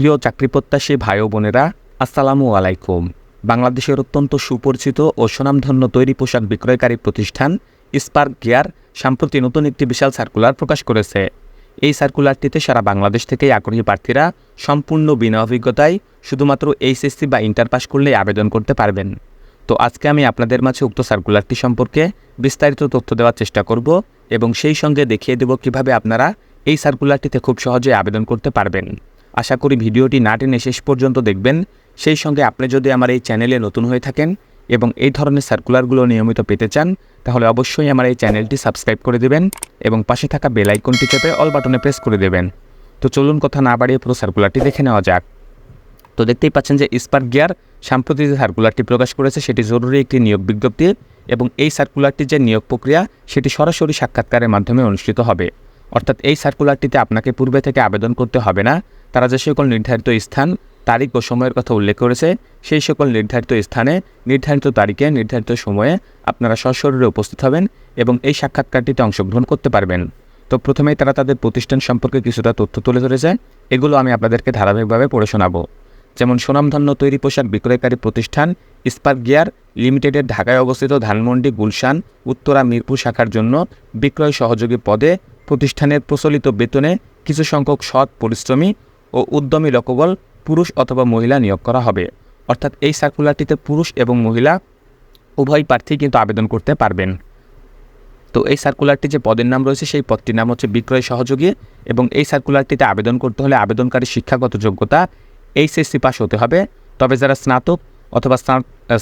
প্রিয় চাকরিপ্রত্যাশী ভাই ও বোনেরা, আসসালামু আলাইকুম। বাংলাদেশের অত্যন্ত সুপরিচিত ও সুনামধন্য তৈরি পোশাক বিক্রয়কারী প্রতিষ্ঠান স্পার্ক গিয়ার সম্প্রতি নতুন একটি বিশাল সার্কুলার প্রকাশ করেছে। এই সার্কুলারটিতে সারা বাংলাদেশ থেকেই আগ্রহী প্রার্থীরা সম্পূর্ণ বিনা অভিজ্ঞতায় শুধুমাত্র এইচএসসি বা ইন্টার পাস করলেই আবেদন করতে পারবেন। তো আজকে আমি আপনাদের মাঝে উক্ত সার্কুলারটি সম্পর্কে বিস্তারিত তথ্য দেওয়ার চেষ্টা করব এবং সেই সঙ্গে দেখিয়ে দেব কিভাবে আপনারা এই সার্কুলারটিতে খুব সহজে আবেদন করতে পারবেন। আশা করি ভিডিওটি না টেনে শেষ পর্যন্ত দেখবেন। সেই সঙ্গে আপনি যদি আমার এই চ্যানেলে নতুন হয়ে থাকেন এবং এই ধরনের সার্কুলারগুলো নিয়মিত পেতে চান, তাহলে অবশ্যই আমার এই চ্যানেলটি সাবস্ক্রাইব করে দেবেন এবং পাশে থাকা বেল আইকনটি চেপে অল বাটনে প্রেস করে দেবেন। তো চলুন কথা না বাড়িয়ে পুরো সার্কুলারটি দেখে নেওয়া যাক। তো দেখতেই পাচ্ছেন যে স্পার্ক গিয়ার সাম্প্রতিক যে সার্কুলারটি প্রকাশ করেছে সেটি জরুরি একটি নিয়োগ বিজ্ঞপ্তি এবং এই সার্কুলারটির যে নিয়োগ প্রক্রিয়া সেটি সরাসরি সাক্ষাৎকারের মাধ্যমে অনুষ্ঠিত হবে। অর্থাৎ এই সার্কুলারটিতে আপনাকে পূর্বে থেকে আবেদন করতে হবে না। তারা যে সকল নির্ধারিত স্থান, তারিখ ও সময়ের কথা উল্লেখ করেছে, সেই সকল নির্ধারিত স্থানে নির্ধারিত তারিখে নির্ধারিত সময়ে আপনারা সশরীরে উপস্থিত হবেন এবং এই সাক্ষাৎকারটিতে অংশগ্রহণ করতে পারবেন। তো প্রথমেই তারা তাদের প্রতিষ্ঠান সম্পর্কে কিছুটা তথ্য তুলে ধরেছে, এগুলো আমি আপনাদেরকে ধারাবাহিকভাবে পড়ে শোনাবো। যেমন সুনামধন্য তৈরি পোশাক বিক্রয়কারী প্রতিষ্ঠান স্পার্ক গিয়ার লিমিটেডের ঢাকায় অবস্থিত ধানমন্ডি গুলশান উত্তরা মিরপুর শাখার জন্য বিক্রয় সহযোগী পদে প্রতিষ্ঠানের প্রচলিত বেতনে কিছু সংখ্যক সৎ পরিশ্রমী ও উদ্যমী লোকবল পুরুষ অথবা মহিলা নিয়োগ করা হবে। অর্থাৎ এই সার্কুলারটিতে পুরুষ এবং মহিলা উভয় প্রার্থী কিন্তু আবেদন করতে পারবেন। তো এই সার্কুলারটি যে পদের নাম রয়েছে সেই পদটির নাম হচ্ছে বিক্রয় সহযোগী এবং এই সার্কুলারটিতে আবেদন করতে হলে আবেদনকারী শিক্ষাগত যোগ্যতা এইচএসসি পাস হতে হবে। তবে যারা স্নাতক অথবা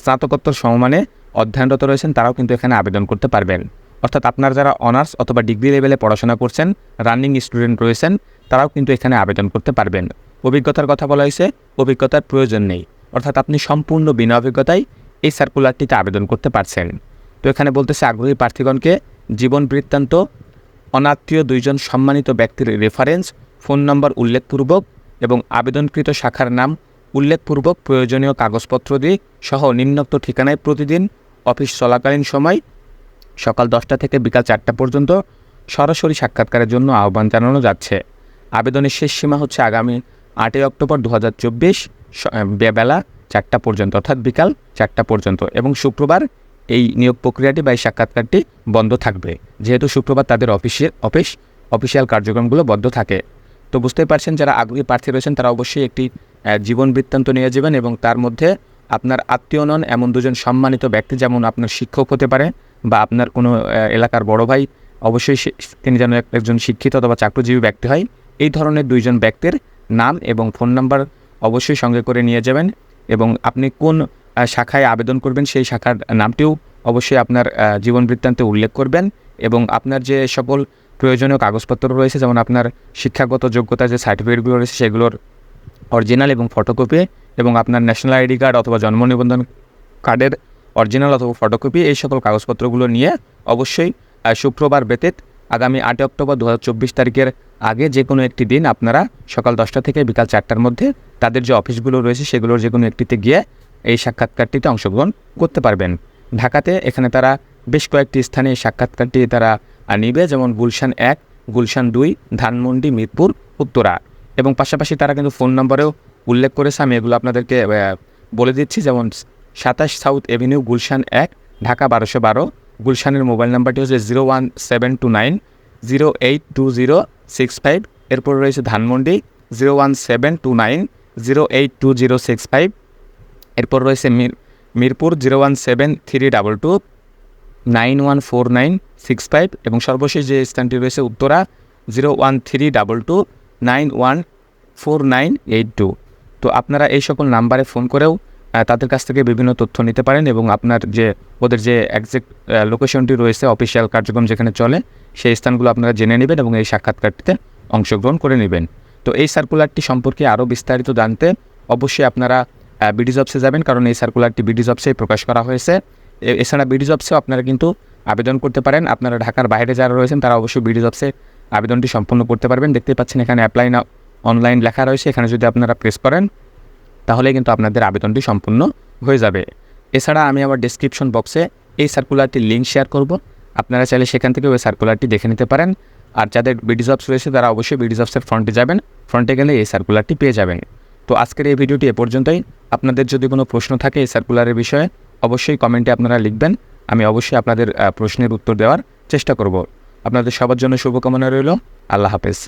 স্নাতকোত্তর সমমানে অধ্যয়নরত রয়েছেন তারাও কিন্তু এখানে আবেদন করতে পারবেন। অর্থাৎ আপনারা যারা অনার্স অথবা ডিগ্রি লেভেলে পড়াশোনা করছেন, রানিং স্টুডেন্ট রয়েছেন, তারাও কিন্তু এখানে আবেদন করতে পারবেন। অভিজ্ঞতার কথা বলা হয়েছে, অভিজ্ঞতার প্রয়োজন নেই। অর্থাৎ আপনি সম্পূর্ণ বিনা অভিজ্ঞতায় এই সার্কুলারটিতে আবেদন করতে পারছেন। তো এখানে বলতেছে আগ্রহী প্রার্থীগণকে জীবন বৃত্তান্ত, অনাত্মীয় দুইজন সম্মানিত ব্যক্তির রেফারেন্স, ফোন নম্বর উল্লেখপূর্বক এবং আবেদনকৃত শাখার নাম উল্লেখপূর্বক প্রয়োজনীয় কাগজপত্র দিয়ে সহ নিম্নোক্ত ঠিকানায় প্রতিদিন অফিস চলাকালীন সময় সকাল 10টা থেকে বিকাল 4টা পর্যন্ত সরাসরি সাক্ষাৎকারের জন্য আহ্বান জানানো যাচ্ছে। আবেদনের শেষ সীমা হচ্ছে আগামী 8ই অক্টোবর 2024 বেলা 4টা পর্যন্ত, অর্থাৎ বিকাল 4টা পর্যন্ত। এবং শুক্রবার এই নিয়োগ প্রক্রিয়াটি বা এই সাক্ষাৎকারটি বন্ধ থাকবে, যেহেতু শুক্রবার তাদের অফিসিয়াল কার্যক্রমগুলো বন্ধ থাকে। তো বুঝতেই পারছেন, যারা আগ্রহী প্রার্থী রয়েছেন তারা অবশ্যই একটি জীবন বৃত্তান্ত নিয়ে যাবেন এবং তার মধ্যে আপনার আত্মীয় নন এমন দুজন সম্মানিত ব্যক্তি, যেমন আপনার শিক্ষক হতে পারে বা আপনার কোনো এলাকার বড় ভাই, অবশ্যই তিনি যেন একজন শিক্ষিত অথবা চাকরিজীবী ব্যক্তি হয়, এই ধরনের দুইজন ব্যক্তির নাম এবং ফোন নাম্বার অবশ্যই সঙ্গে করে নিয়ে যাবেন। এবং আপনি কোন শাখায় আবেদন করবেন সেই শাখার নামটিও অবশ্যই আপনার জীবন বৃত্তান্তে উল্লেখ করবেন এবং আপনার যে সকল প্রয়োজনীয় কাগজপত্র রয়েছে, যেমন আপনার শিক্ষাগত যোগ্যতার যে সার্টিফিকেটগুলো রয়েছে সেগুলোর অরিজিনাল এবং ফটোকপি এবং আপনার ন্যাশনাল আইডি কার্ড অথবা জন্ম নিবন্ধন কার্ডের অরিজিনাল অথবা ফটোকপি, এই সকল কাগজপত্রগুলো নিয়ে অবশ্যই শুক্রবার ব্যতীত আগামী 8 অক্টোবর 2024 তারিখের আগে যে কোনো একটি দিন আপনারা সকাল 10টা থেকে বিকাল 4টার মধ্যে তাদের যে অফিসগুলো রয়েছে সেগুলোর যে কোনো একটিতে গিয়ে এই সাক্ষাৎকারটিতে অংশগ্রহণ করতে পারবেন। ঢাকাতে এখানে তারা বেশ কয়েকটি স্থানে এই সাক্ষাৎকারটি তারা নিবে, যেমন গুলশান 1, গুলশান 2, ধানমন্ডি, মিরপুর, উত্তরা। এবং পাশাপাশি তারা কিন্তু ফোন নম্বরেও উল্লেখ করেছে, আমি এগুলো আপনাদেরকে বলে দিচ্ছি। যেমন 27 সাউথ এভিনিউ, গুলশান 1, ঢাকা 1212। গুলশানের মোবাইল নাম্বারটি হচ্ছে 01729082065। এরপর রয়েছে ধানমন্ডি 01729082065। এরপর রয়েছে মিরপুর 01322914965 এবং সর্বশেষ যে স্থানটি রয়েছে উত্তরা 01322914982। তো আপনারা এই সকল নাম্বারে ফোন করেও তাদের কাছ থেকে বিভিন্ন তথ্য নিতে পারেন এবং আপনার যে ওদের যে একজ্যাক্ট লোকেশনটি রয়েছে, অফিসিয়াল কার্যক্রম যেখানে চলে, সেই স্থানগুলো আপনারা জেনে নেবেন এবং এই সাক্ষাৎকারটিতে অংশগ্রহণ করে নেবেন। তো এই সার্কুলারটি সম্পর্কে আরও বিস্তারিত জানতে অবশ্যই আপনারা বিডি জবসে যাবেন, কারণ এই সার্কুলারটি বিডি জবসেই প্রকাশ করা হয়েছে। এছাড়া বিডি জবসেও আপনারা কিন্তু আবেদন করতে পারেন। আপনারা ঢাকার বাইরে যারা রয়েছেন তারা অবশ্যই বিডি জবসে আবেদনটি সম্পন্ন করতে পারবেন। দেখতে পাচ্ছেন এখানে অ্যাপ্লাই নাও অনলাইন লেখা রয়েছে, এখানে যদি আপনারা প্রেস করেন তাহলে কিন্তু আপনাদের আবেদনটি সম্পূর্ণ হয়ে যাবে। এছাড়া আমি আমার ডেসক্রিপশন বক্সে এই সার্কুলারটির লিঙ্ক শেয়ার করব, আপনারা চাইলে সেখান থেকে ওই সার্কুলারটি দেখে নিতে পারেন। আর যাদের বিডি জবস রয়েছে তারা অবশ্যই বিডি জবসের ফ্রন্টে যাবেন, ফ্রন্টে গেলে এই সার্কুলারটি পেয়ে যাবেন। তো আজকের এই ভিডিওটি এ পর্যন্তই। আপনাদের যদি কোনো প্রশ্ন থাকে এই সার্কুলারের বিষয়ে অবশ্যই কমেন্টে আপনারা লিখবেন। আমি অবশ্যই আপনাদের প্রশ্নের উত্তর দেওয়ার চেষ্টা করব। আপনাদের সবার জন্য শুভকামনা রইল। আল্লাহ হাফেজ।